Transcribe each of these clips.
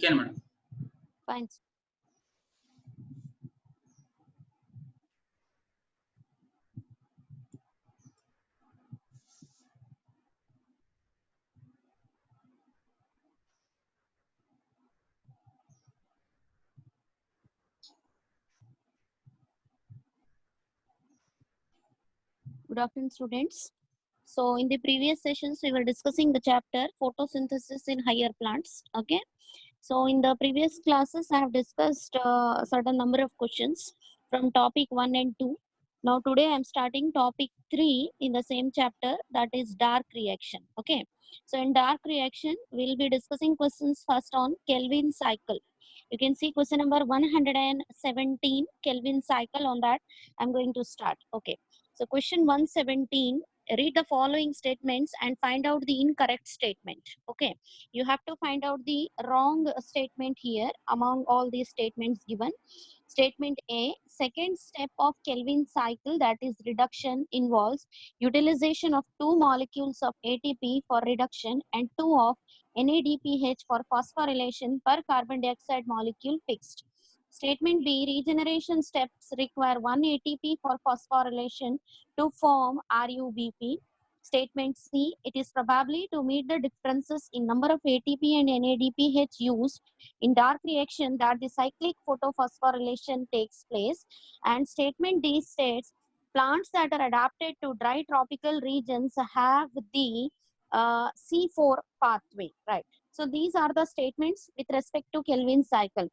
Okay, madam. Fine. Good afternoon, students. So in the previous sessions, we were discussing the chapter photosynthesis in higher plants. Okay. So in the previous classes, I have discussed a certain number of questions from topic 1 and 2. Now today I am starting topic 3 in the same chapter, that is dark reaction. Okay. So in dark reaction, we'll be discussing questions first on Kelvin cycle. You can see question number 117 Kelvin cycle. On that I'm going to start. Okay. So question 117, read the following statements and find out the incorrect statement. Okay. You have to find out the wrong statement here among all these statements given. Statement A, second step of Kelvin cycle, that is reduction, involves utilization of two molecules of ATP for reduction and two of NADPH for phosphorylation per carbon dioxide molecule fixed. Statement B, regeneration steps require one ATP for phosphorylation to form RUBP. Statement C, it is probably to meet the differences in number of ATP and NADPH used in dark reaction that the cyclic photophosphorylation takes place. And statement D states, plants that are adapted to dry tropical regions have the C4 pathway, right? So these are the statements with respect to Kelvin cycle.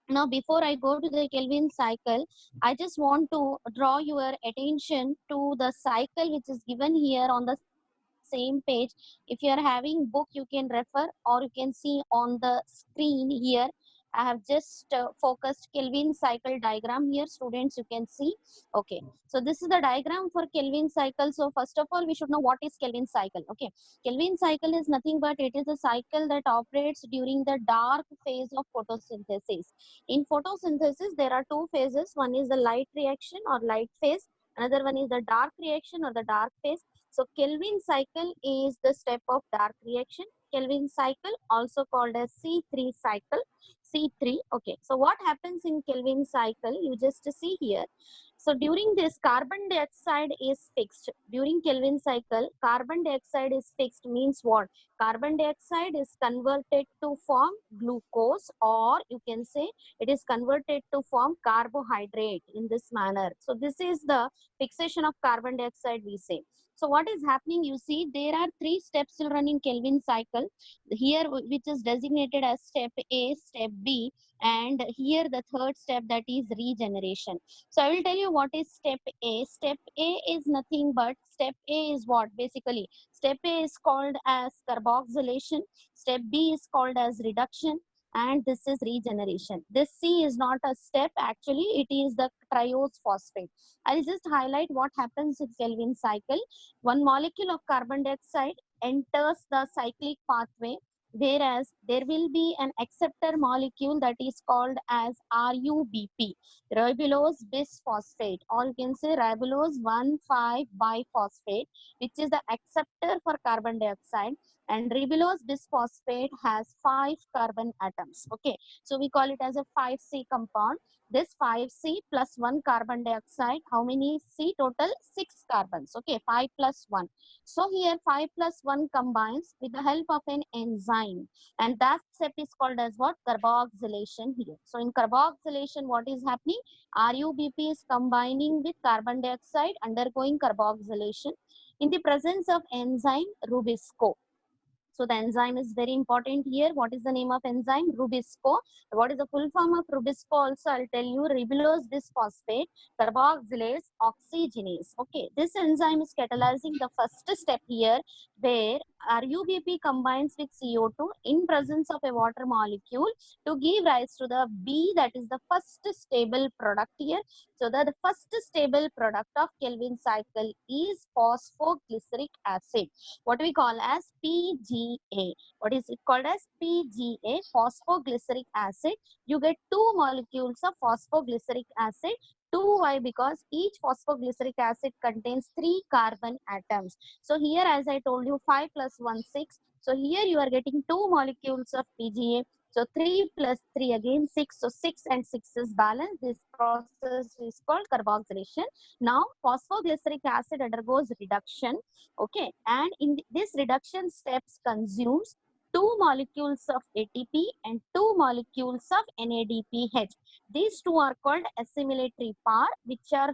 Now, before I go to the Kelvin cycle, I just want to draw your attention to the cycle which is given here on the same page. If you are having book, you can refer, or you can see on the screen here. I have just focused Kelvin cycle diagram here, students, you can see. Okay, so this is the diagram for Kelvin cycle. So first of all, we should know what is Kelvin cycle. Okay, Kelvin cycle is nothing but it is a cycle that operates during the dark phase of photosynthesis. In photosynthesis, there are two phases. One is the light reaction or light phase. Another one is the dark reaction or the dark phase. So Kelvin cycle is the step of dark reaction. Kelvin cycle also called as C3 cycle. C3. Okay. So what happens in Kelvin cycle? You just see here. So during this, carbon dioxide is fixed. During Kelvin cycle, carbon dioxide is fixed means what? Carbon dioxide is converted to form glucose, or you can say it is converted to form carbohydrate in this manner. So this is the fixation of carbon dioxide, we say. So what is happening? You see, there are three steps will run in Kelvin cycle. Here, which is designated as step A, step B, and here the third step, that is regeneration. So I will tell you what is step A. Step A is nothing but, step A is what? Basically, step A is called as carboxylation. Step B is called as reduction. And this is regeneration. This C is not a step, actually, it is the triose phosphate. I'll just highlight what happens in Kelvin cycle. One molecule of carbon dioxide enters the cyclic pathway, whereas there will be an acceptor molecule that is called as RUBP, ribulose bisphosphate, or you can say ribulose 1,5-biphosphate, which is the acceptor for carbon dioxide. And ribulose bisphosphate has 5 carbon atoms. Okay, so we call it as a 5C compound. This 5C plus 1 carbon dioxide, how many C total? 6 carbons. Okay, 5 plus 1. So here 5 plus 1 combines with the help of an enzyme, and that step is called as what? Carboxylation here. So in carboxylation, what is happening? RUBP is combining with carbon dioxide, undergoing carboxylation in the presence of enzyme Rubisco. So the enzyme is very important here. What is the name of enzyme? Rubisco. What is the full form of Rubisco also? I'll tell you. Ribulose bisphosphate carboxylase oxygenase. Okay, this enzyme is catalyzing the first step here, where RUBP combines with CO2 in presence of a water molecule to give rise to the B, that is the first stable product here. So the first stable product of Kelvin cycle is phosphoglyceric acid, what we call as PGA. What is it called as? PGA, phosphoglyceric acid. You get two molecules of phosphoglyceric acid. 2, why? Because each phosphoglyceric acid contains 3 carbon atoms. So here, as I told you, 5 plus 1, 6. So here you are getting 2 molecules of PGA. So 3 plus 3 again 6. So 6 and 6 is balanced. This process is called carboxylation. Now phosphoglyceric acid undergoes reduction. Okay, and in this reduction steps consumes 2 molecules of ATP and 2 molecules of NADPH. These two are called assimilatory pair, which are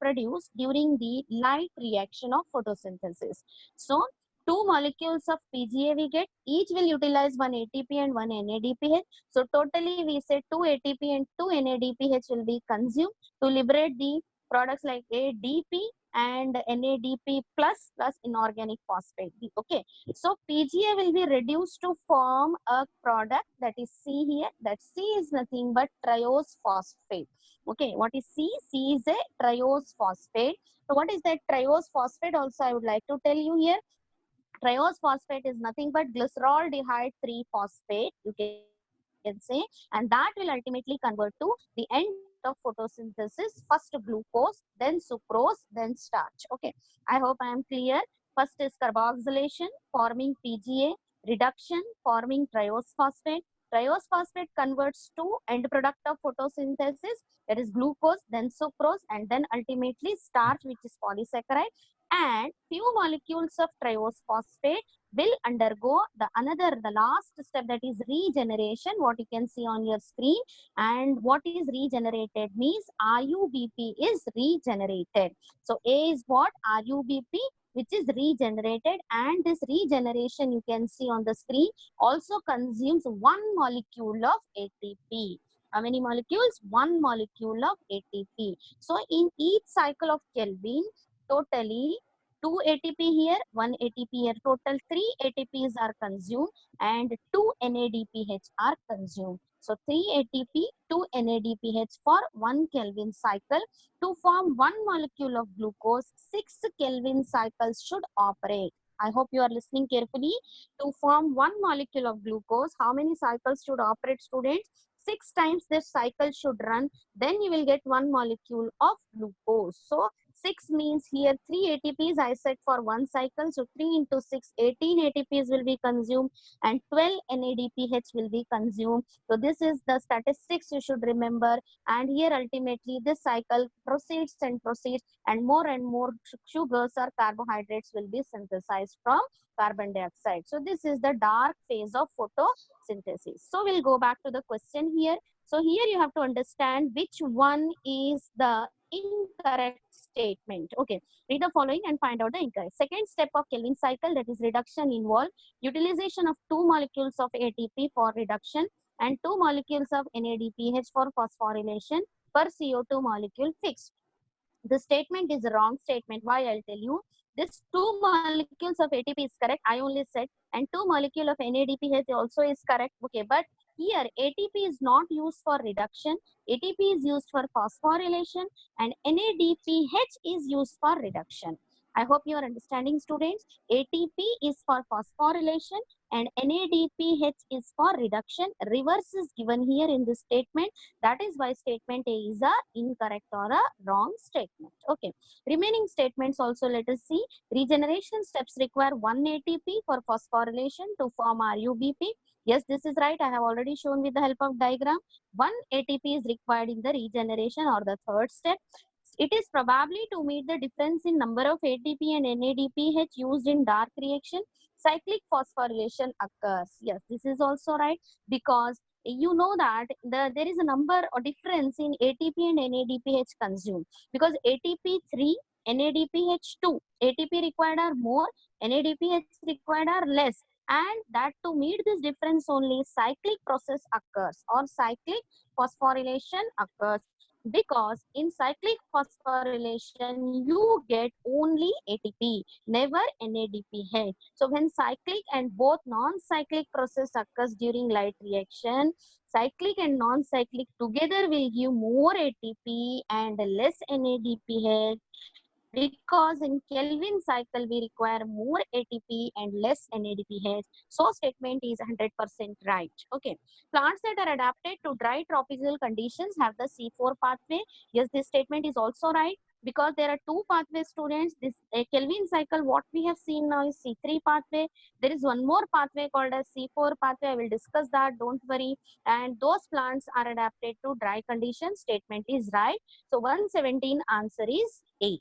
produced during the light reaction of photosynthesis. So 2 molecules of PGA we get, each will utilize one ATP and one NADPH. So totally we say 2 ATP and 2 NADPH will be consumed to liberate the products like ADP and NADP plus inorganic phosphate. Okay, so PGA will be reduced to form a product that is C here. That C is nothing but triose phosphate. Okay, what is C? C is a triose phosphate. So what is that triose phosphate? Also, I would like to tell you here. Triose phosphate is nothing but glyceroldehyde 3-phosphate, you can say, and that will ultimately convert to the end product of photosynthesis, first glucose, then sucrose, then starch. Okay, I hope I am clear. First is carboxylation, forming PGA, reduction, forming triose phosphate. Triose phosphate converts to end product of photosynthesis, that is glucose, then sucrose, and then ultimately starch, which is polysaccharide. And few molecules of triose phosphate will undergo the last step, that is regeneration, what you can see on your screen. And what is regenerated means RUBP is regenerated. So A is what? RUBP, which is regenerated, and this regeneration you can see on the screen also consumes one molecule of ATP. How many molecules? One molecule of ATP. So in each cycle of Kelvin, totally 2 ATP here, 1 ATP here, total 3 ATPs are consumed and 2 NADPH are consumed. So 3 ATP, 2 NADPH for 1 Kelvin cycle. To form 1 molecule of glucose, 6 Kelvin cycles should operate. I hope you are listening carefully. To form 1 molecule of glucose, how many cycles should operate, students? 6 times this cycle should run, then you will get 1 molecule of glucose. So 6 means here 3 ATPs I said for 1 cycle. So 3 into 6, 18 ATPs will be consumed and 12 NADPH will be consumed. So this is the statistics you should remember. And here ultimately this cycle proceeds and more sugars or carbohydrates will be synthesized from carbon dioxide. So this is the dark phase of photosynthesis. So we'll go back to the question here. So here you have to understand which one is the incorrect statement. Okay, read the following and find out the incorrect. Second step of Kelvin cycle, that is reduction, involve utilization of 2 molecules of ATP for reduction and 2 molecules of NADPH for phosphorylation per CO2 molecule fixed. The statement is a wrong statement. Why? I'll tell you. This 2 molecules of ATP is correct. I only said, and 2 molecule of NADPH also is correct. Okay, but here ATP is not used for reduction. ATP is used for phosphorylation, and NADPH is used for reduction. I hope you are understanding, students. ATP is for phosphorylation and NADPH is for reduction. Reverse is given here in this statement. That is why statement A is a incorrect or a wrong statement. Okay. Remaining statements also let us see. Regeneration steps require 1 ATP for phosphorylation to form RUBP. Yes, this is right. I have already shown with the help of diagram. 1 ATP is required in the regeneration or the third step. It is probably to meet the difference in number of ATP and NADPH used in dark reaction, cyclic phosphorylation occurs. Yes, this is also right, because you know that there is a number or difference in ATP and NADPH consumed, because ATP 3, NADPH 2, ATP required are more, NADPH required are less, and that to meet this difference only cyclic process occurs or cyclic phosphorylation occurs, because in cyclic phosphorylation you get only ATP, never NADPH. So when cyclic and both non-cyclic process occurs during light reaction, cyclic and non-cyclic together will give more ATP and less NADPH, because in Kelvin cycle we require more ATP and less NADPH. So statement is 100% right. Okay. Plants that are adapted to dry tropical conditions have the C4 pathway. Yes, this statement is also right. because there are two pathway students. This Kelvin cycle, what we have seen now is C3 pathway. There is one more pathway called as C4 pathway. I will discuss that, don't worry. And those plants are adapted to dry conditions. Statement is right. So 117 answer is A.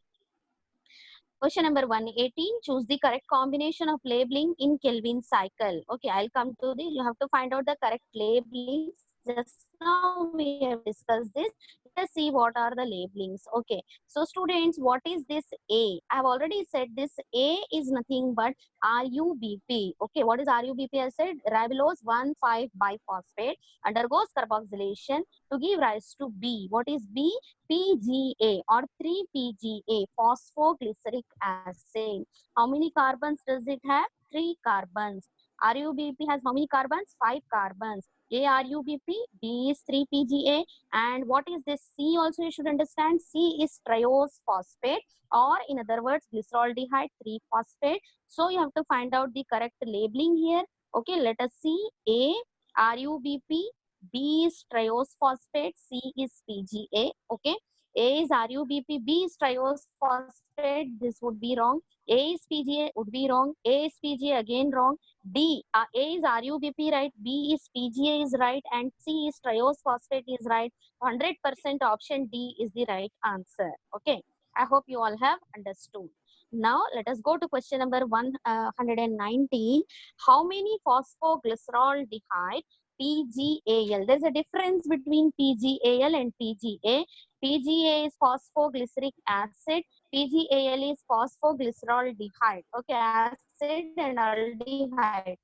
Question number 118, choose the correct combination of labeling in Kelvin cycle. Okay, I'll come to the, you have to find out the correct labelings. Just now we have discussed this. Let us see what are the labelings. Okay, so students, what is this A? I have already said this A is nothing but RUBP. Okay, what is RUBP? I said ribulose 1,5-biphosphate undergoes carboxylation to give rise to B. What is B? PGA or 3-PGA, phosphoglyceric acid. How many carbons does it have? 3 carbons. RUBP has how many carbons? 5 carbons. ARUBP, B is 3-PGA. And what is this C also you should understand? C is triose phosphate, or in other words, glyceraldehyde 3-phosphate. So you have to find out the correct labeling here. Okay, let us see. A, RUBP, B is triose phosphate, C is PGA. Okay, A is RUBP, B is triose phosphate. This would be wrong. A is PGA would be wrong. A is PGA again wrong. D, A is RUBP right, B is PGA is right, and C is triose phosphate is right. 100% option D is the right answer. Okay, I hope you all have understood. Now let us go to question number 119. How many phosphoglyceraldehyde PGAL? There's a difference between PGAL and PGA. PGA is phosphoglyceric acid. PGAL is phosphoglyceraldehyde. Okay, acid and aldehyde.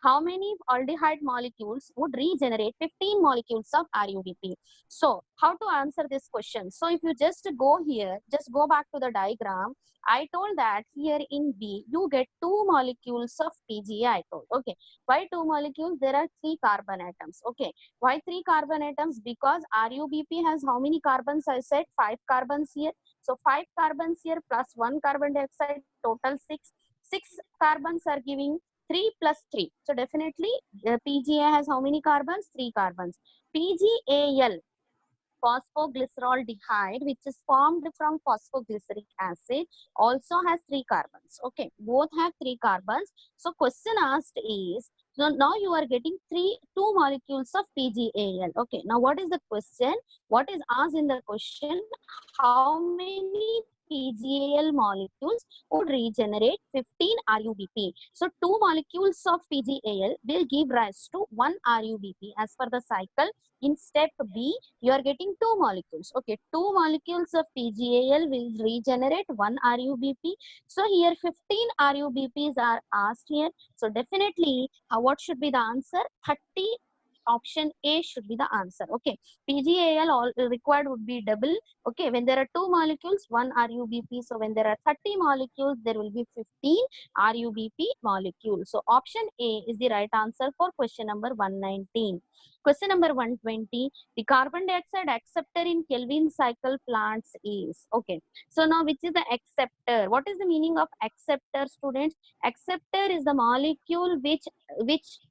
How many aldehyde molecules would regenerate 15 molecules of RUBP? So, how to answer this question? So, if you just go here, just go back to the diagram. I told that here in B, you get 2 molecules of PGA, I told. Okay, why 2 molecules? There are 3 carbon atoms. Okay, why 3 carbon atoms? Because RUBP has how many carbons? I said 5 carbons here. So 5 carbons here plus 1 carbon dioxide, total 6. 6 carbons are giving 3 plus 3. So definitely PGA has how many carbons? 3 carbons. PGAL, phosphoglyceraldehyde, which is formed from phosphoglyceric acid, also has 3 carbons. Okay, both have 3 carbons. So question asked is, so now you are getting 2 molecules of PGAL. Okay, now what is the question? What is asked in the question? How many PGAL molecules would regenerate 15 RUBP? So 2 molecules of PGAL will give rise to 1 RUBP as per the cycle. In step B, you are getting 2 molecules. Okay, 2 molecules of PGAL will regenerate 1 RUBP. So here 15 RUBPs are asked here. So definitely, what should be the answer? 30. Option A should be the answer. Okay, PGAL all required would be double. Okay, when there are 2 molecules, 1 RUBP. So when there are 30 molecules, there will be 15 RUBP molecules. So option A is the right answer for question number 119. Question number 120. The carbon dioxide acceptor in Kelvin cycle plants is. Okay, so now which is the acceptor? What is the meaning of acceptor, students? Acceptor is the molecule which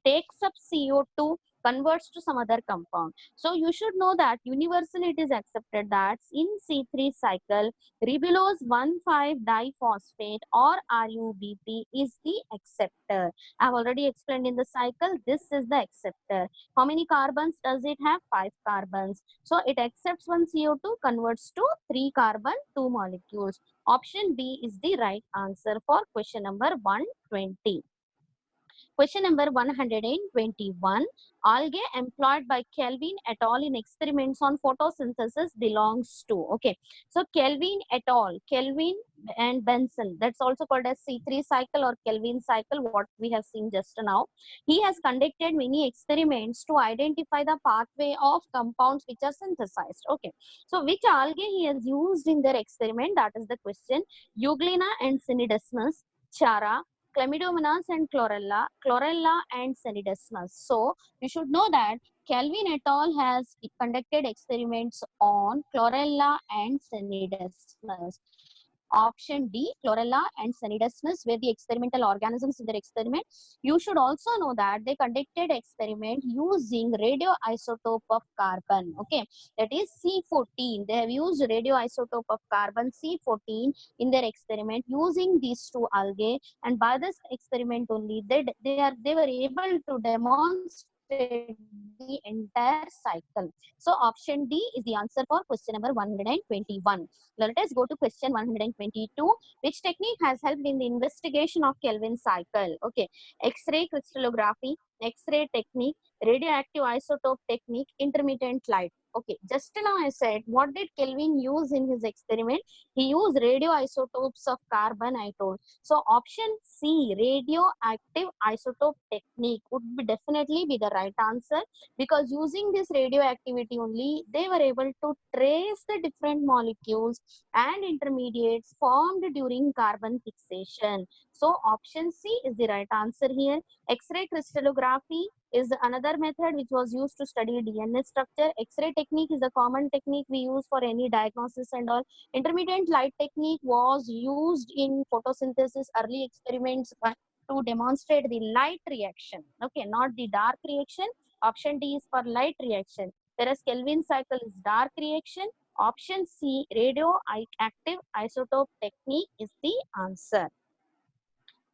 takes up CO2, converts to some other compound. So you should know that universally it is accepted that in C3 cycle, ribulose 1,5-diphosphate or RUBP is the acceptor. I have already explained in the cycle, this is the acceptor. How many carbons does it have? 5 carbons. So it accepts one CO2, converts to 3 carbon, 2 molecules. Option B is the right answer for question number 120. Question number 121. Algae employed by Kelvin et al. In experiments on photosynthesis belongs to. Okay. So Kelvin et al. Kelvin and Benson. That's also called as C3 cycle or Kelvin cycle, what we have seen just now. He has conducted many experiments to identify the pathway of compounds which are synthesized. Okay. So which algae he has used in their experiment? That is the question. Euglena and Cynidesmus, Chara, Chlamydomonas and Chlorella, Chlorella and Cynidesmus. So you should know that Kelvin et al. Has conducted experiments on Chlorella and Cynidesmus. Option D, chlorella and Cnidusnus were the experimental organisms in their experiment. You should also know that they conducted experiment using radioisotope of carbon. Okay, that is C14. They have used radioisotope of carbon C14 in their experiment using these two algae, and by this experiment only they were able to demonstrate the entire cycle. So option D is the answer for question number 121. Now let us go to question 122. Which technique has helped in the investigation of Kelvin cycle? Okay, X-ray crystallography, X-ray technique, radioactive isotope technique, intermittent light. Okay, just now I said, what did Kelvin use in his experiment? He used radioisotopes of carbon, I told. So option C, radioactive isotope technique would be definitely be the right answer, because using this radioactivity only, they were able to trace the different molecules and intermediates formed during carbon fixation. So option C is the right answer here. X-ray crystallography is another method which was used to study DNA structure. X-ray technique is a common technique we use for any diagnosis and all. Intermittent light technique was used in photosynthesis early experiments to demonstrate the light reaction. Okay, not the dark reaction. Option D is for light reaction, whereas Kelvin cycle is dark reaction. Option C, radioactive isotope technique is the answer.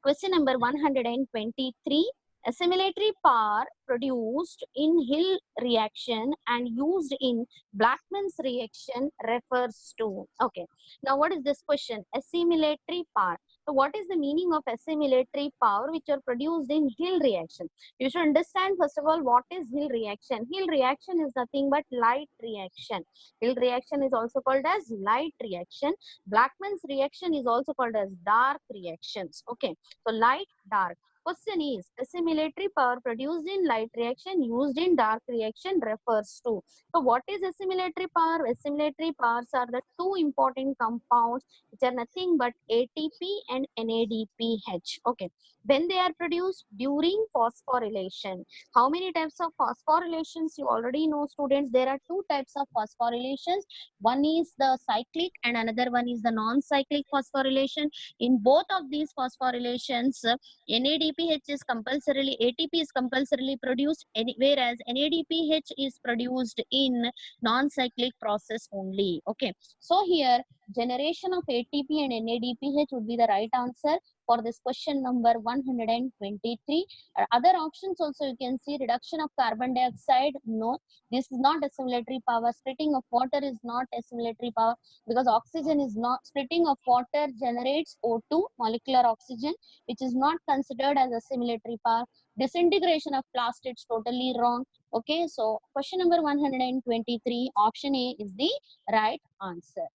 Question number 123. Assimilatory power produced in Hill reaction and used in Blackman's reaction refers to. Okay. Now, what is this question? Assimilatory power. So, what is the meaning of assimilatory power which are produced in Hill reaction? You should understand first of all what is Hill reaction. Hill reaction is nothing but light reaction. Hill reaction is also called as light reaction. Blackman's reaction is also called as dark reactions. Okay. So light, dark. Question is, assimilatory power produced in light reaction used in dark reaction refers to. So what is assimilatory power? Assimilatory powers are the two important compounds which are nothing but ATP and NADPH. Okay. When they are produced during phosphorylation. How many types of phosphorylations? You already know, students, there are two types of phosphorylations. One is the cyclic and another one is the non-cyclic phosphorylation. In both of these phosphorylations, NADPH is compulsorily, ATP is compulsorily produced, whereas NADPH is produced in non-cyclic process only. Okay, so here generation of ATP and NADPH would be the right answer for this question number 123. Other options also you can see: reduction of carbon dioxide. No, this is not assimilatory power. Splitting of water is not assimilatory power, because oxygen is not, splitting of water generates O2, molecular oxygen, which is not considered as assimilatory power. Disintegration of plastids, totally wrong. Okay, so question number 123, option A is the right answer.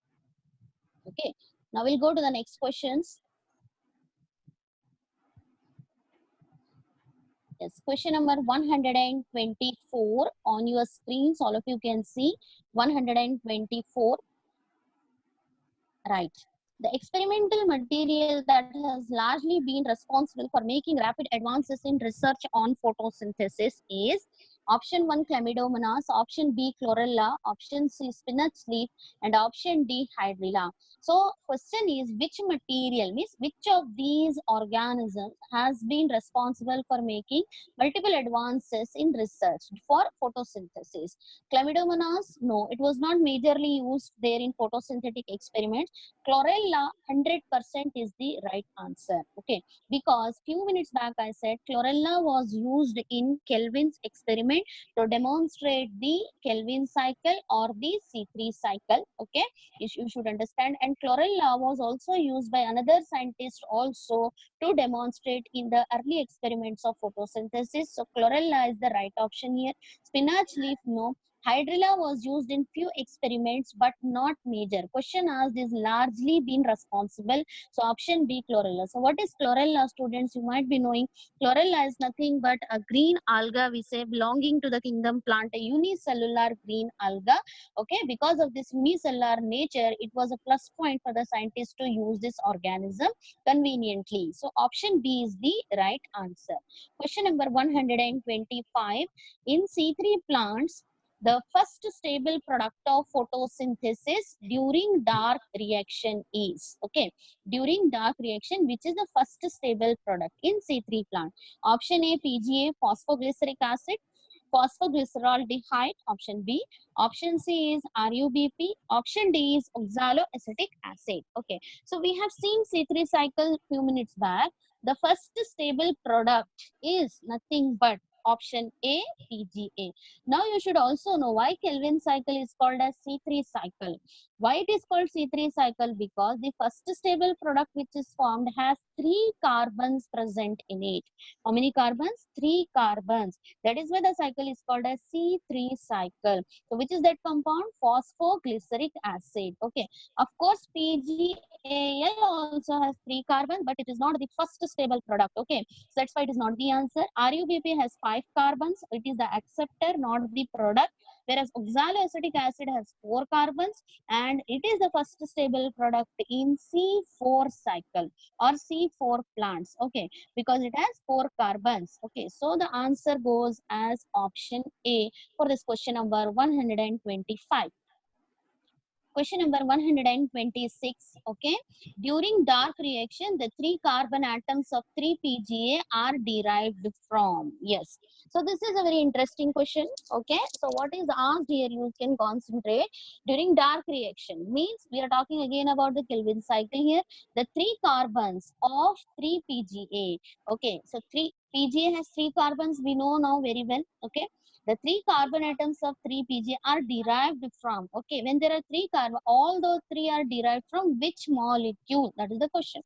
Okay, now we'll go to the next questions. Yes, question number 124 on your screens. All of you can see 124. Right. The experimental material that has largely been responsible for making rapid advances in research on photosynthesis is option 1 Chlamydomonas, option B chlorella, option C spinach leaf, and option D hydrilla. So question is, which material, means which of these organisms has been responsible for making multiple advances in research for photosynthesis? Chlamydomonas, no, it was not majorly used there in photosynthetic experiments. Chlorella, 100% is the right answer. Okay, because few minutes back I said chlorella was used in Kelvin's experiment to demonstrate the Kelvin cycle or the C3 cycle. Okay, you should understand. And chlorella was also used by another scientist also to demonstrate in the early experiments of photosynthesis. So chlorella is the right option here. Spinach leaf, no. Hydrilla was used in few experiments but not major. Question asked is largely been responsible. So option B chlorella. So what is chlorella, students? You might be knowing chlorella is nothing but a green alga, we say, belonging to the kingdom plant, a unicellular green alga. Okay, because of this unicellular nature, it was a plus point for the scientists to use this organism conveniently. So option B is the right answer. Question number 125. In C3 plants, The first stable product of photosynthesis during dark reaction is, okay, during dark reaction, which is the first stable product in C3 plant? Option A, PGA, phosphoglyceric acid, phosphoglyceraldehyde, option B. Option C is RUBP. Option D is oxaloacetic acid. Okay, so we have seen C3 cycle few minutes back. The first stable product is nothing but option A, PGA. Now you should also know why Kelvin cycle is called as C3 cycle. Why it is called C3 cycle? Because the first stable product which is formed has 3 carbons present in it. How many carbons? 3 carbons. That is why the cycle is called as C3 cycle. So which is that compound? Phosphoglyceric acid. Okay. Of course, PGAL also has 3 carbons, but it is not the first stable product. Okay. So that's why it is not the answer. RUBP has 5 carbons. It is the acceptor, not the product. Whereas oxaloacetic acid has 4 carbons and it is the first stable product in C4 cycle or C4 plants. Okay, because it has 4 carbons. Okay, so the answer goes as option A for this question number 125. Question number 126. Okay, during dark reaction, the 3 carbon atoms of 3-PGA are derived from. Yes. So this is a very interesting question. Okay, so what is asked here? You can concentrate. During dark reaction means we are talking again about the Kelvin cycle here. The 3 carbons of 3-PGA. Okay, so 3-PGA has 3 carbons. We know now very well. Okay. The 3 carbon atoms of 3-PGA are derived from, okay, when there are 3 carbon, all those 3 are derived from which molecule? That is the question.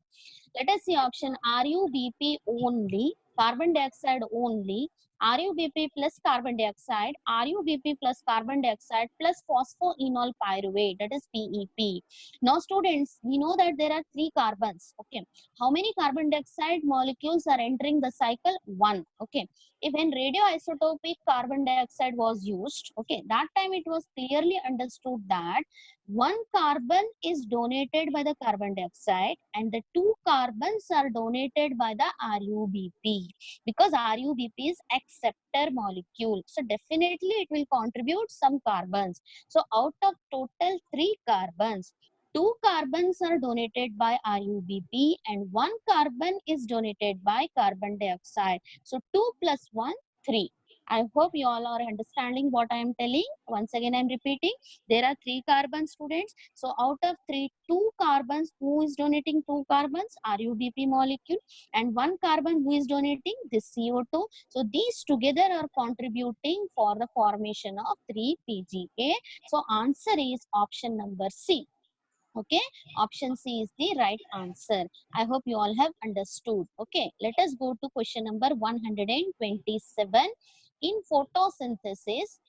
Let us see option RUBP only, carbon dioxide only, RUBP plus carbon dioxide, RUBP plus carbon dioxide plus phosphoenol pyruvate, that is PEP. Now students, we know that there are 3 carbons. Okay, how many carbon dioxide molecules are entering the cycle? 1. Okay, if when radioisotopic carbon dioxide was used, okay, that time it was clearly understood that 1 carbon is donated by the carbon dioxide and the 2 carbons are donated by the RUBP, because RUBP is acceptor molecule. So definitely it will contribute some carbons. So out of total 3 carbons, 2 carbons are donated by RUBP and 1 carbon is donated by carbon dioxide. So 2 plus 1, 3. I hope you all are understanding what I am telling. Once again, I am repeating. There are 3 carbons, students. So out of 2 carbons, who is donating 2 carbons? RUBP molecule. And 1 carbon, who is donating? This CO2. So these together are contributing for the formation of 3-PGA. So answer is option number C. Okay, option C is the right answer. I hope you all have understood. Okay, let us go to question number 127. In photosynthesis,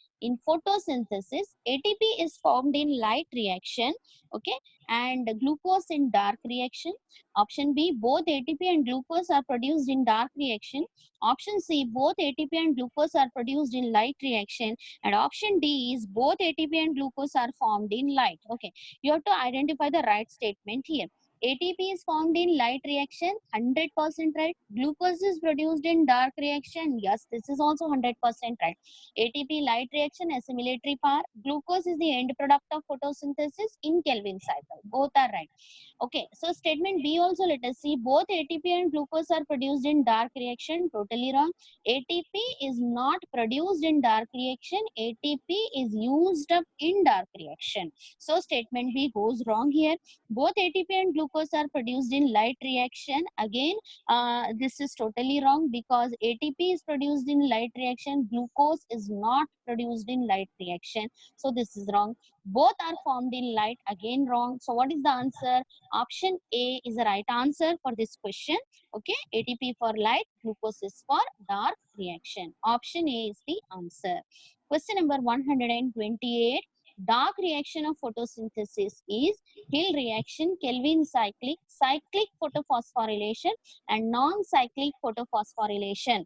ATP is formed in light reaction, okay, and glucose in dark reaction. Option B, both ATP and glucose are produced in dark reaction. Option C, both ATP and glucose are produced in light reaction. And option D is both ATP and glucose are formed in light. Okay, you have to identify the right statement here. ATP is formed in light reaction, 100% right. Glucose is produced in dark reaction. Yes, this is also 100% right. ATP light reaction, assimilatory power. Glucose is the end product of photosynthesis in Kelvin cycle. Both are right. Okay, so statement B also, let us see. Both ATP and glucose are produced in dark reaction. Totally wrong. ATP is not produced in dark reaction. ATP is used up in dark reaction. So statement B goes wrong here. Both ATP and glucose are produced in light reaction. Again, this is totally wrong because ATP is produced in light reaction. Glucose is not produced in light reaction. So this is wrong. Both are formed in light. Again wrong. So what is the answer? Option A is the right answer for this question. Okay, ATP for light, glucose is for dark reaction. Option A is the answer. Question number 128. Dark reaction of photosynthesis is Hill reaction, Kelvin cyclic, cyclic photophosphorylation, and non-cyclic photophosphorylation.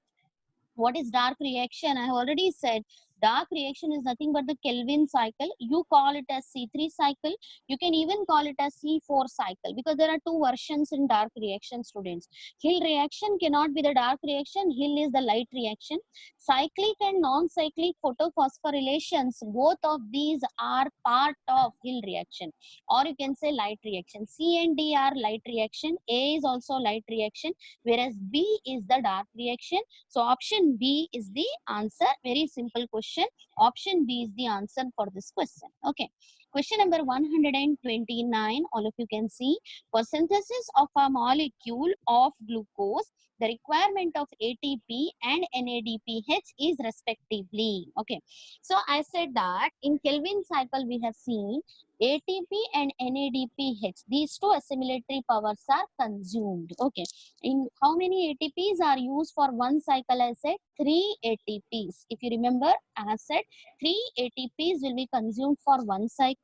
What is dark reaction? I have already said Dark reaction is nothing but the Kelvin cycle. You call it as C3 cycle. You can even call it as C4 cycle, because there are two versions in dark reaction, students. Hill reaction cannot be the dark reaction. Hill is the light reaction. Cyclic and non-cyclic photophosphorylations, both of these are part of Hill reaction, or you can say light reaction. C and D are light reaction. A is also light reaction, whereas B is the dark reaction. So option B is the answer. Very simple question. Option B is the answer for this question. Okay. Question number 129. All of you can see. For synthesis of a molecule of glucose, the requirement of ATP and NADPH is respectively. Okay. So I said that in Kelvin cycle we have seen ATP and NADPH. These two assimilatory powers are consumed. Okay. In how many ATPs are used for one cycle? I said 3 ATPs. If you remember, I have said 3 ATPs will be consumed for one cycle,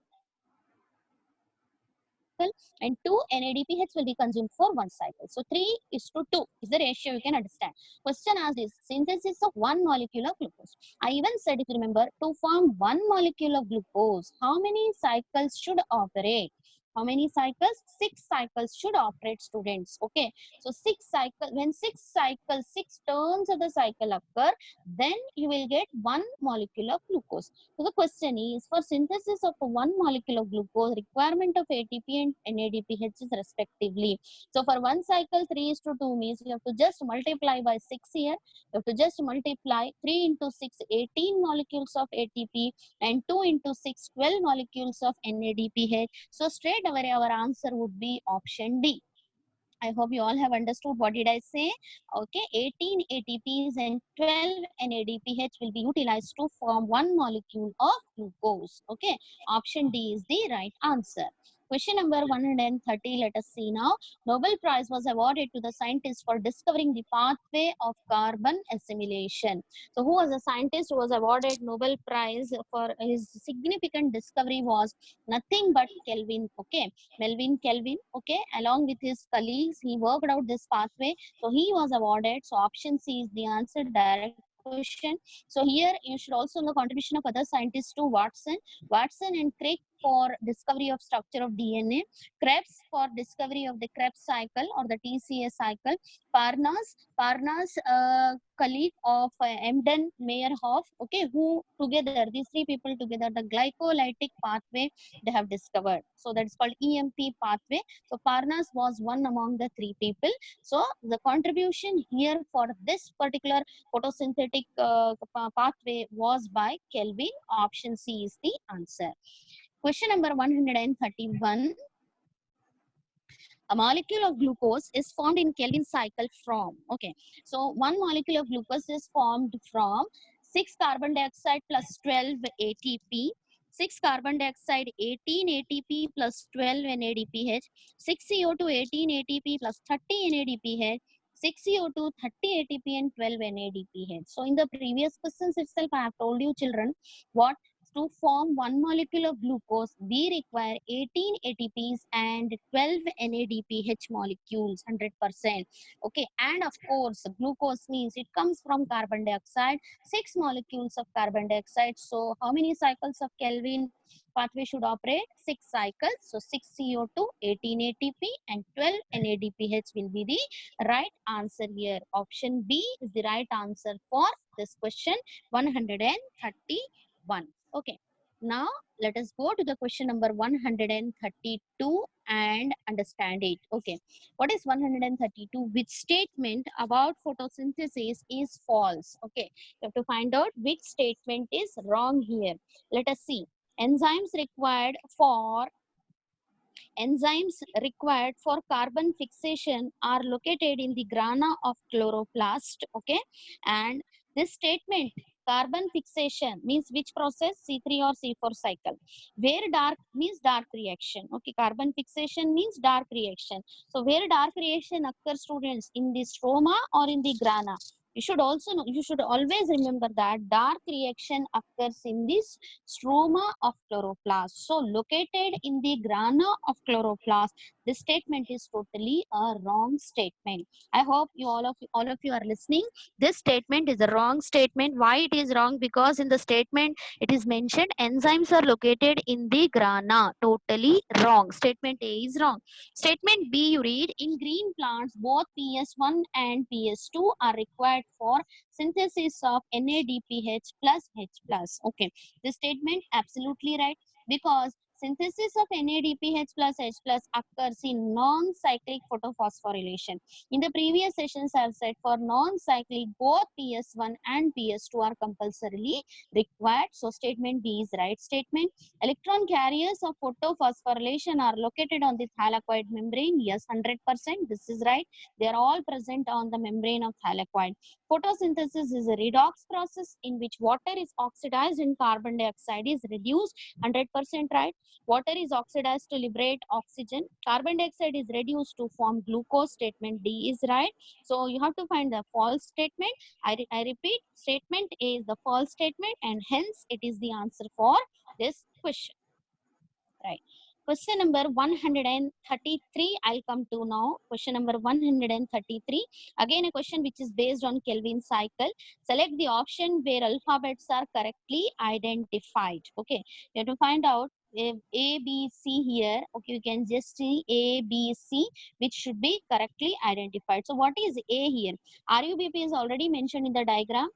and 2 NADPH will be consumed for one cycle. So 3:2 is the ratio, you can understand. Question asked is synthesis of one molecule of glucose. I even said, if you remember, to form one molecule of glucose, how many cycles should operate? How many cycles? 6 cycles should operate, students. Okay. So 6 cycles, when 6 cycles, 6 turns of the cycle occur, then you will get one molecule of glucose. So the question is, for synthesis of one molecule of glucose, requirement of ATP and NADPH is respectively. So for one cycle, 3:2 means you have to just multiply by 6 here. You have to just multiply 3 into 6, 18 molecules of ATP, and 2 into 6, 12 molecules of NADPH. So straight away our answer would be option D. I hope you all have understood what did I say. Okay, 18 ATPs and 12 NADPH will be utilized to form one molecule of glucose. Okay, option D is the right answer. Question number 130, let us see now. Nobel Prize was awarded to the scientist for discovering the pathway of carbon assimilation. So who was the scientist who was awarded Nobel Prize for his significant discovery? Was nothing but Kelvin. Okay, Melvin Kelvin. Okay, along with his colleagues, he worked out this pathway. So he was awarded. So option C is the answer, direct question. So here you should also know the contribution of other scientists too. Watson and Crick for discovery of structure of DNA, Krebs for discovery of the Krebs cycle or the TCA cycle, Parnas, colleague of Emden Meyerhoff, okay, who together, these three people together, the glycolytic pathway they have discovered. So that's called EMP pathway. So Parnas was one among the three people. So the contribution here for this particular photosynthetic pathway was by Kelvin. Option C is the answer. Question number 131. A molecule of glucose is formed in Kelvin cycle from, okay, so one molecule of glucose is formed from 6 carbon dioxide plus 12 ATP, 6 carbon dioxide 18 ATP plus 12 NADPH, 6 CO2 18 ATP plus 30 NADPH, 6 CO2 30 ATP and 12 NADPH. So in the previous questions itself, I have told you children what to form one molecule of glucose, we require 18 ATPs and 12 NADPH molecules, 100%. Okay, and of course, glucose means it comes from carbon dioxide, 6 molecules of carbon dioxide. So, how many cycles of Kelvin pathway should operate? 6 cycles. So, 6 CO2, 18 ATP, and 12 NADPH will be the right answer here. Option B is the right answer for this question 131. Okay, now let us go to the question number 132 and understand it. Okay, what is 132? Which statement about photosynthesis is false? Okay, you have to find out which statement is wrong here. Let us see. Enzymes required for carbon fixation are located in the grana of chloroplast. Okay, and this statement, carbon fixation means which process? C3 or C4 cycle. Where dark means dark reaction. Okay, carbon fixation means dark reaction. So where dark reaction occurs, students? In the stroma or in the grana? You should also know, you should always remember that dark reaction occurs in this stroma of chloroplast. So located in the grana of chloroplast, This statement is totally a wrong statement. I hope all of you are listening. This statement is a wrong statement. Why it is wrong? Because in the statement it is mentioned enzymes are located in the grana. Totally wrong. Statement A is wrong. Statement B, you read, in green plants both PS1 and PS2 are required for synthesis of NADPH plus H plus. Okay, this statement absolutely right, because synthesis of NADPH plus H plus occurs in non-cyclic photophosphorylation. In the previous sessions, I have said for non-cyclic, both PS1 and PS2 are compulsorily required. So statement B is right statement. Electron carriers of photophosphorylation are located on the thylakoid membrane. Yes, 100%. This is right. They are all present on the membrane of thylakoid. Photosynthesis is a redox process in which water is oxidized and carbon dioxide is reduced. 100% right. Water is oxidized to liberate oxygen. Carbon dioxide is reduced to form glucose. Statement D is right. So you have to find the false statement. I repeat, statement A is the false statement, and hence it is the answer for this question. Right. Question number 133, I'll come to now. Question number 133. Again, a question which is based on Kelvin cycle. Select the option where alphabets are correctly identified. Okay, you have to find out if A, B, C here. Okay, you can just see A, B, C, which should be correctly identified. So what is A here? RUBP is already mentioned in the diagram.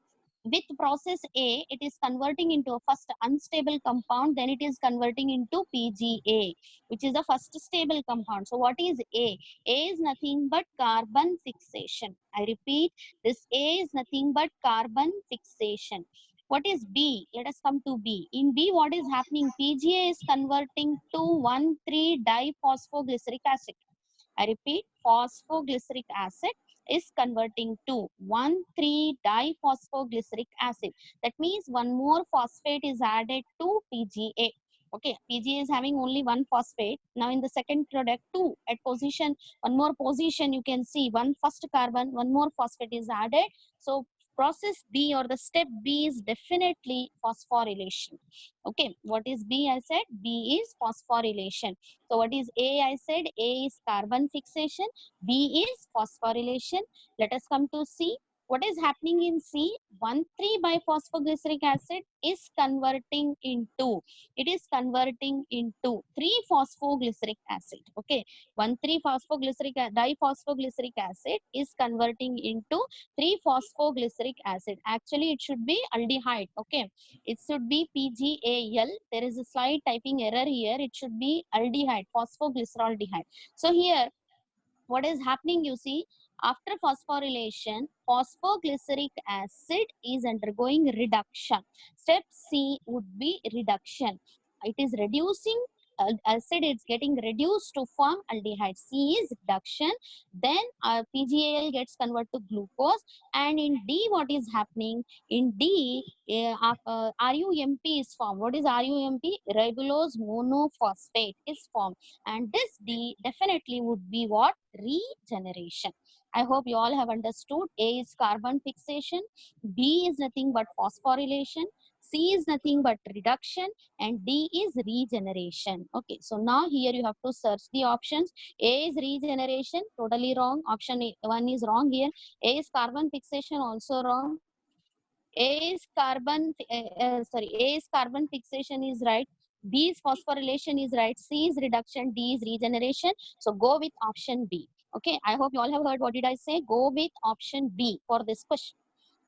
With process A, it is converting into a first unstable compound, then it is converting into PGA, which is the first stable compound. So what is A? A is nothing but carbon fixation. I repeat, this A is nothing but carbon fixation. What is B? Let us come to B. In B, what is happening? PGA is converting to 1,3-diphosphoglyceric acid. I repeat, phosphoglyceric acid is converting to 1,3-diphosphoglyceric acid. That means one more phosphate is added to PGA. Okay, PGA is having only one phosphate. Now in the second product, two at position, one more position, you can see one first carbon, one more phosphate is added. So process B or the step B is definitely phosphorylation. Okay, what is B? I said B is phosphorylation. So what is A? I said A is carbon fixation. B is phosphorylation. Let us come to C. What is happening in C? 1,3-biphosphoglyceric acid is converting into, it is converting into 3-phosphoglyceric acid. Okay, 1,3-phosphoglyceric diphosphoglyceric acid is converting into 3-phosphoglyceric acid. Actually, it should be aldehyde. Okay, it should be PGAL. There is a slight typing error here. It should be aldehyde, phosphoglyceraldehyde. So here, what is happening, you see, after phosphorylation, phosphoglyceric acid is undergoing reduction. Step C would be reduction. It is reducing, acid is getting reduced to form aldehyde. C is reduction. Then PGAL gets converted to glucose. And in D, what is happening? In D, RUMP is formed. What is RUMP? Ribulose monophosphate is formed. And this D definitely would be what? Regeneration. I hope you all have understood. A is carbon fixation, B is nothing but phosphorylation, C is nothing but reduction, and D is regeneration. Okay, so now here you have to search the options. A is regeneration, totally wrong. Option 1 is wrong here. A is carbon fixation, also wrong. A is A is carbon fixation is right. B is phosphorylation is right. C is reduction. D is regeneration. So go with option B. Okay, I hope you all have heard what did I say. Go with option B for this question.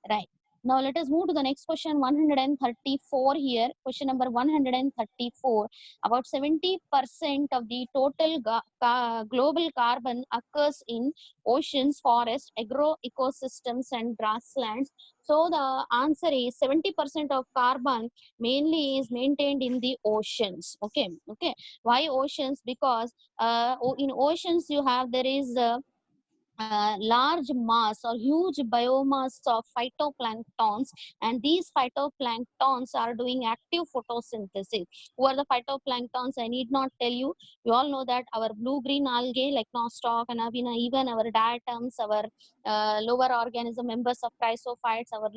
Right. Now let us move to the next question, 134 here. Question number 134. About 70% of the total global carbon occurs in oceans, forests, agro ecosystems, and grasslands. So the answer is 70% of carbon mainly is maintained in the oceans. Okay. Okay. Why oceans? Because in oceans you have, there is large mass or huge biomass of phytoplanktons, and these phytoplanktons are doing active photosynthesis. Who are the phytoplanktons? I need not tell you. You all know that our blue-green algae like Nostoc and Avina, even our diatoms, our lower organism members of chrysophytes, our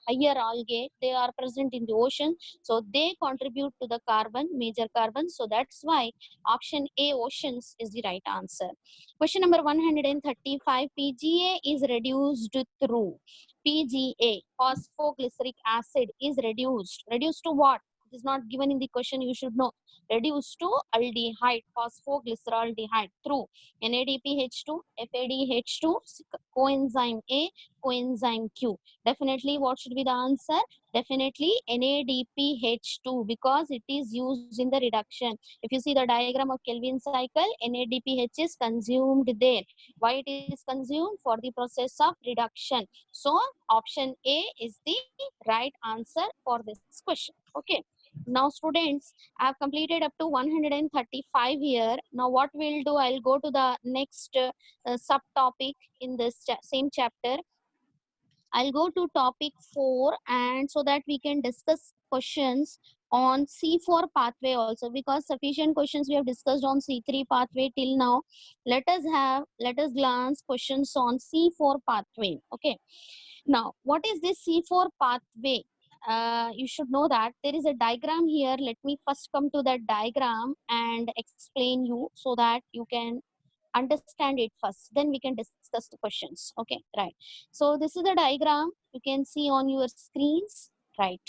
higher algae, they are present in the ocean. So they contribute to the carbon, major carbon. So that's why option A, oceans, is the right answer. Question number 135. PGA is reduced through. PGA, phosphoglyceric acid, is reduced. Reduced to what? It is not given in the question, you should know. Reduced to aldehyde, phosphoglyceraldehyde, through NADPH2, FADH2, coenzyme A, coenzyme Q. Definitely, what should be the answer? Definitely NADPH2, because it is used in the reduction. If you see the diagram of Kelvin cycle, NADPH is consumed there. Why it is consumed? For the process of reduction. So option A is the right answer for this question. Okay. Now students, I have completed up to 135 here. Now what we'll do, I'll go to the next subtopic in this same chapter. I'll go to topic 4, and so that we can discuss questions on C4 pathway also, because sufficient questions we have discussed on C3 pathway till now. Let us glance questions on C4 pathway. Okay. Now, what is this C4 pathway? You should know that there is a diagram here. Let me first come to that diagram and explain you so that you can understand it first, then we can discuss the questions. Okay, right. So this is the diagram you can see on your screens, right?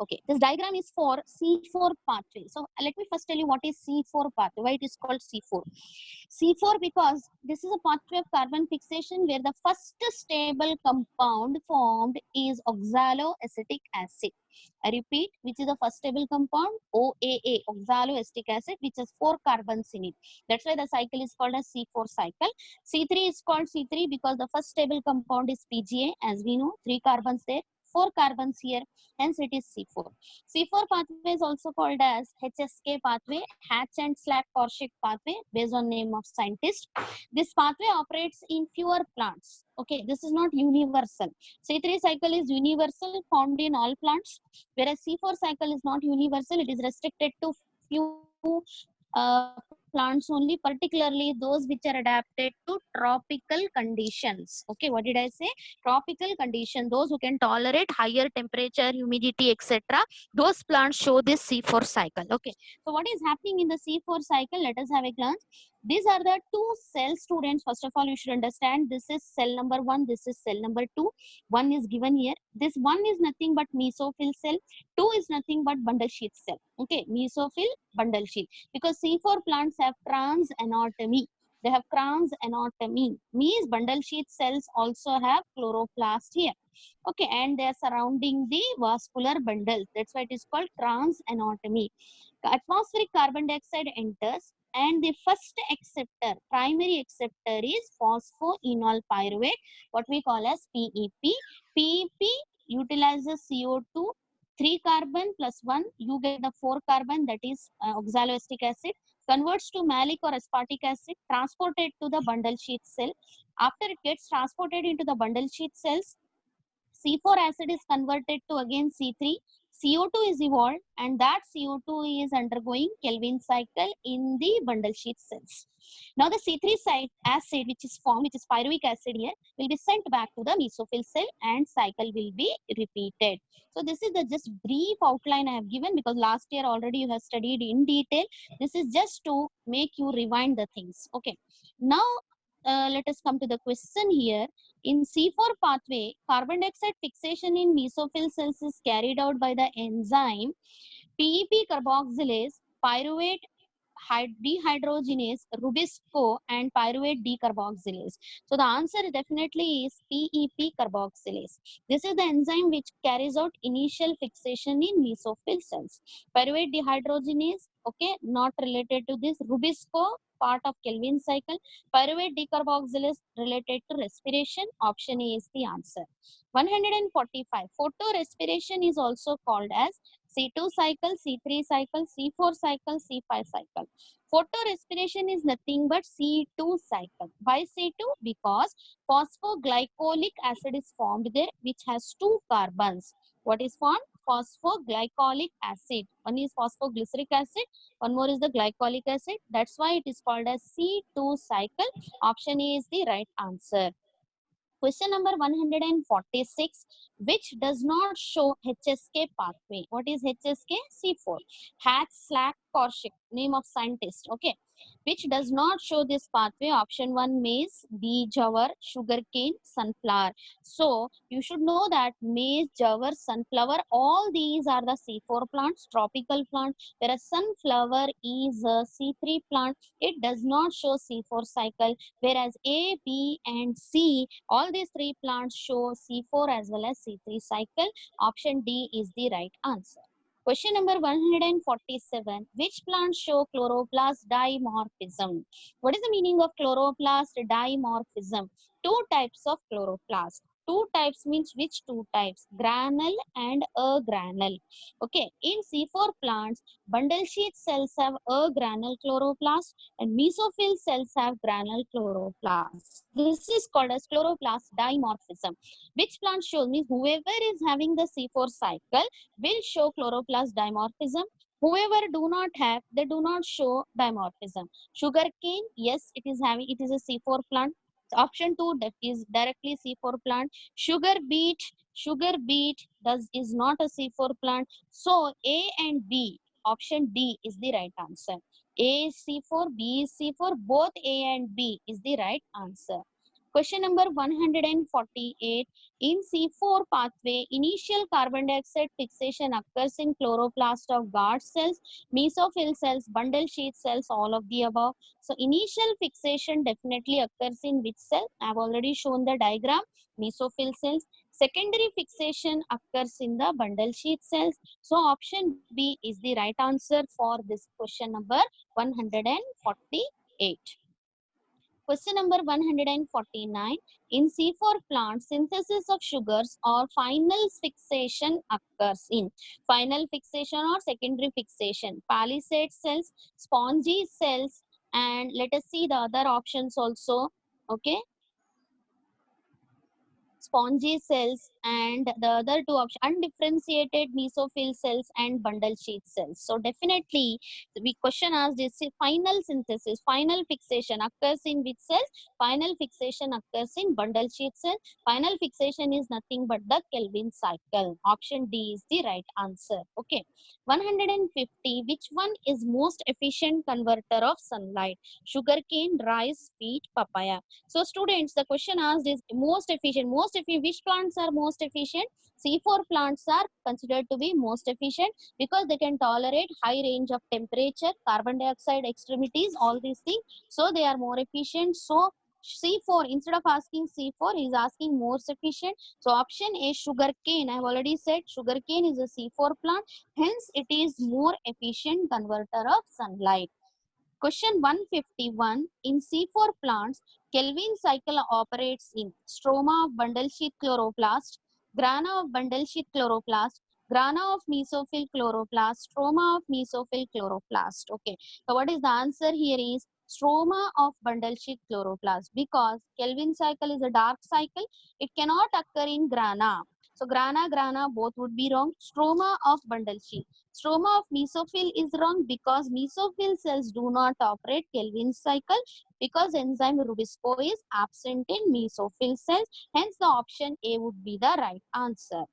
Okay, this diagram is for C4 pathway. So let me first tell you what is C4 pathway, why it is called C4. C4 because this is a pathway of carbon fixation where the first stable compound formed is oxaloacetic acid. I repeat, which is the first stable compound? OAA, oxaloacetic acid, which has 4 carbons in it. That's why the cycle is called as C4 cycle. C3 is called C3 because the first stable compound is PGA, as we know, 3 carbons there, 4 carbons here, hence it is C4. C4 pathway is also called as HSK pathway, Hatch and Slack-Korshak pathway, based on name of scientist. This pathway operates in fewer plants. Okay, this is not universal. C3 cycle is universal, found in all plants, whereas C4 cycle is not universal. It is restricted to few plants only, particularly those which are adapted to tropical conditions. Okay, what did I say? Tropical condition, those who can tolerate higher temperature, humidity, etc. Those plants show this C4 cycle. Okay, so what is happening in the C4 cycle? Let us have a glance. These are the 2 cell students. First of all, you should understand this is cell number 1, this is cell number 2. 1 is given here. This 1 is nothing but mesophyll cell. 2 is nothing but bundle sheath cell. Okay, mesophyll, bundle sheath. Because C4 plants have trans anatomy. They have trans anatomy. Means bundle sheath cells also have chloroplast here. Okay, and they are surrounding the vascular bundle. That's why it is called trans anatomy. Atmospheric carbon dioxide enters, and the first acceptor, primary acceptor, is phosphoenol pyruvate, what we call as PEP. PEP utilizes CO2, 3 carbon plus 1, you get the 4 carbon, that is oxaloacetic acid, converts to malic or aspartic acid, transported to the bundle sheath cell. After it gets transported into the bundle sheath cells, C4 acid is converted to again C3, CO2 is evolved, and that CO2 is undergoing Kelvin cycle in the bundle sheath cells. Now the C3 acid which is formed, which is pyruvic acid here, will be sent back to the mesophyll cell and cycle will be repeated. So this is the just brief outline I have given, because last year already you have studied in detail. This is just to make you rewind the things. Okay. Now let us come to the question here. In C4 pathway, carbon dioxide fixation in mesophyll cells is carried out by the enzyme PEP carboxylase, pyruvate dehydrogenase, Rubisco, and pyruvate decarboxylase. So the answer definitely is PEP carboxylase. This is the enzyme which carries out initial fixation in mesophyll cells. Pyruvate dehydrogenase, okay, not related to this. Rubisco, part of Kelvin cycle. Pyruvate decarboxylase related to respiration. Option A is the answer. 145. Photorespiration is also called as C2 cycle, C3 cycle, C4 cycle, C5 cycle. Photorespiration is nothing but C2 cycle. Why C2? Because phosphoglycolic acid is formed there, which has two carbons. What is formed? Phosphoglycolic acid. One is phosphoglyceric acid, one more is the glycolic acid. That's why it is called as C2 cycle. Option A is the right answer. Question number 146, which does not show HSK pathway. What is HSK? C4. Hatch, Slack, Korshik, name of scientist. Okay. Which does not show this pathway. Option 1, maize, B, jawar, sugarcane, sunflower. So, you should know that maize, jawar, sunflower, all these are the C4 plants, tropical plants, whereas sunflower is a C3 plant. It does not show C4 cycle, whereas A, B, and C, all these three plants show C4 as well as C3 cycle. Option D is the right answer. Question number 147. Which plants show chloroplast dimorphism? What is the meaning of chloroplast dimorphism? Two types of chloroplast. Two types means which two types? Granule and agranule. Okay. In C4 plants, bundle sheath cells have agranule chloroplast and mesophyll cells have granule chloroplast. This is called as chloroplast dimorphism. Which plant shows? Means whoever is having the C4 cycle will show chloroplast dimorphism. Whoever do not have, they do not show dimorphism. Sugarcane, yes, it is having, it is a C4 plant. So option 2 is directly C4 plant. Sugar beet is not a C4 plant. So A and B, option D is the right answer. A is C4, B is C4, both A and B is the right answer. Question number 148. In C4 pathway, initial carbon dioxide fixation occurs in chloroplast of guard cells, mesophyll cells, bundle sheath cells, all of the above. So initial fixation definitely occurs in which cell? I have already shown the diagram, mesophyll cells. Secondary fixation occurs in the bundle sheath cells. So option B is the right answer for this question number 148. Question number 149. In C4 plants, synthesis of sugars or final fixation occurs in final fixation or secondary fixation. Palisade cells, spongy cells, and let us see the other options also. Okay. Spongy cells, and the other two options, undifferentiated mesophyll cells and bundle sheath cells. So definitely the question asked is final synthesis, final fixation occurs in which cells? Final fixation occurs in bundle sheath cell. Final fixation is nothing but the Kelvin cycle. Option D is the right answer. Okay. 150. Which one is most efficient converter of sunlight? Sugarcane, rice, wheat, papaya. So students, the question asked is most efficient. Which plants are most efficient? C4 plants are considered to be most efficient because they can tolerate high range of temperature, carbon dioxide extremities, all these things. So they are more efficient. So C4, instead of asking C4, he is asking most efficient. So option A, sugarcane. I have already said sugarcane is a C4 plant. Hence, it is more efficient converter of sunlight. Question 151. In C4 plants, Kelvin cycle operates in stroma of bundle sheath chloroplast, grana of bundle sheath chloroplast, grana of mesophyll chloroplast, stroma of mesophyll chloroplast. Okay. So what is the answer here is stroma of bundle sheath chloroplast, because Kelvin cycle is a dark cycle. It cannot occur in grana. So grana both would be wrong. Stroma of bundle sheath. Stroma of mesophyll is wrong because mesophyll cells do not operate Kelvin cycle because enzyme Rubisco is absent in mesophyll cells. Hence, the option A would be the right answer.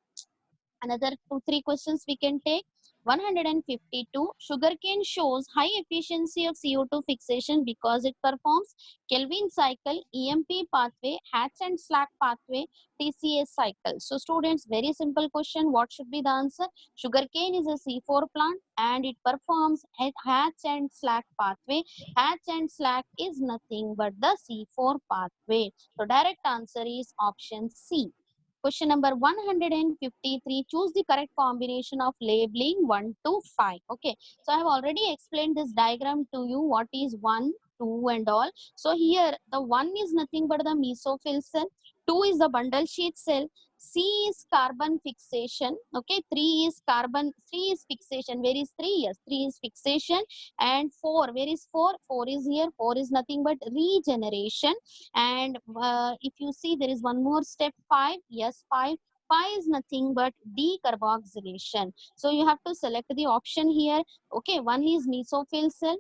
Another 2-3 questions we can take. 152. Sugarcane shows high efficiency of CO2 fixation because it performs Kelvin cycle, EMP pathway, Hatch and Slack pathway, TCA cycle. So students, very simple question. What should be the answer? Sugarcane is a C4 plant and it performs Hatch and Slack pathway. Hatch and Slack is nothing but the C4 pathway. So direct answer is option C. Question number 153. Choose the correct combination of labeling 1 to 5. Okay. So I have already explained this diagram to you. What is 1, 2 and all. So here the 1 is nothing but the mesophyll cell. 2 is the bundle sheath cell. C is carbon fixation. Okay, 3 is carbon, 3 is fixation. Where is 3? Yes, 3 is fixation. And 4, where is 4? 4 is here. 4 is nothing but regeneration. And if you see, there is one more step, 5. Yes, 5. 5 is nothing but decarboxylation. So you have to select the option here. Okay, 1 is mesophyll cell,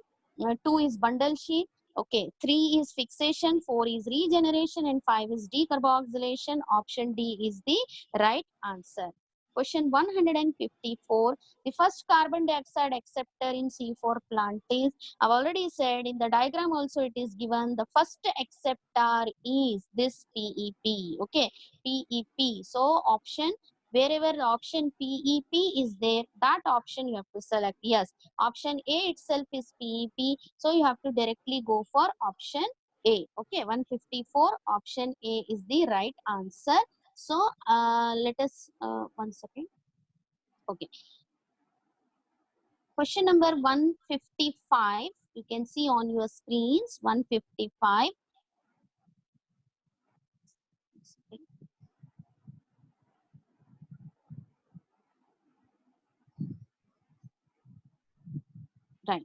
2 is bundle sheath. Okay, 3 is fixation, 4 is regeneration, and 5 is decarboxylation. Option D is the right answer. Question 154. The first carbon dioxide acceptor in C4 plant is, I've already said in the diagram also it is given, the first acceptor is this PEP. Okay, PEP. So option, wherever the option PEP is there, that option you have to select. Yes, option A itself is PEP. So you have to directly go for option A. Okay, 154, option A is the right answer. So let us, one second. Okay. Question number 155. You can see on your screens, 155. Right.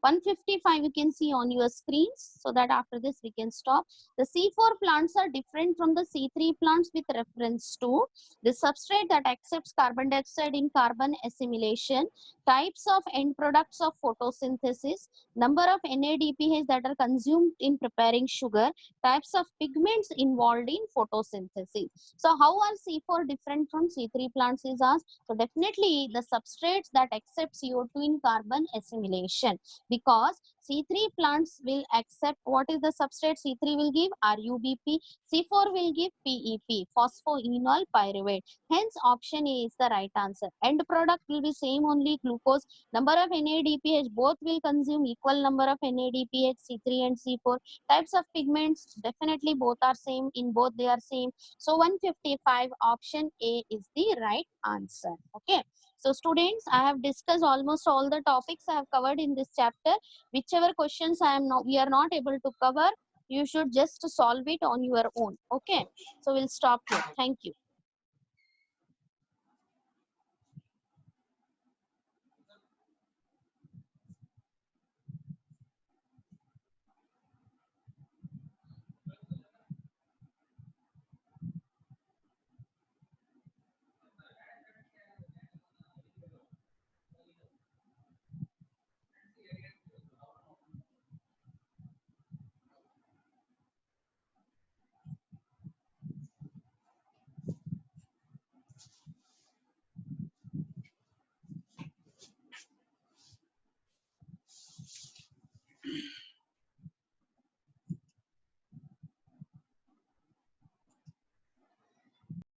155 you can see on your screens, so that after this we can stop. The C4 plants are different from the C3 plants with reference to the substrate that accepts carbon dioxide in carbon assimilation, types of end products of photosynthesis, number of NADPH that are consumed in preparing sugar, types of pigments involved in photosynthesis. So how are C4 different from C3 plants is asked. So definitely the substrates that accept CO2 in carbon assimilation, because C3 plants will accept, what is the substrate? C3 will give RUBP, C4 will give PEP, phosphoenol pyruvate. Hence option A is the right answer. End product will be same only, glucose. Number of NADPH, both will consume equal number of NADPH, C3 and C4. Types of pigments, definitely both are same, in both they are same. So 155, option A is the right answer. Okay. So students, I have discussed almost all the topics I have covered in this chapter. Whichever questions we are not able to cover, you should just solve it on your own. Okay. So we'll stop here. Thank you.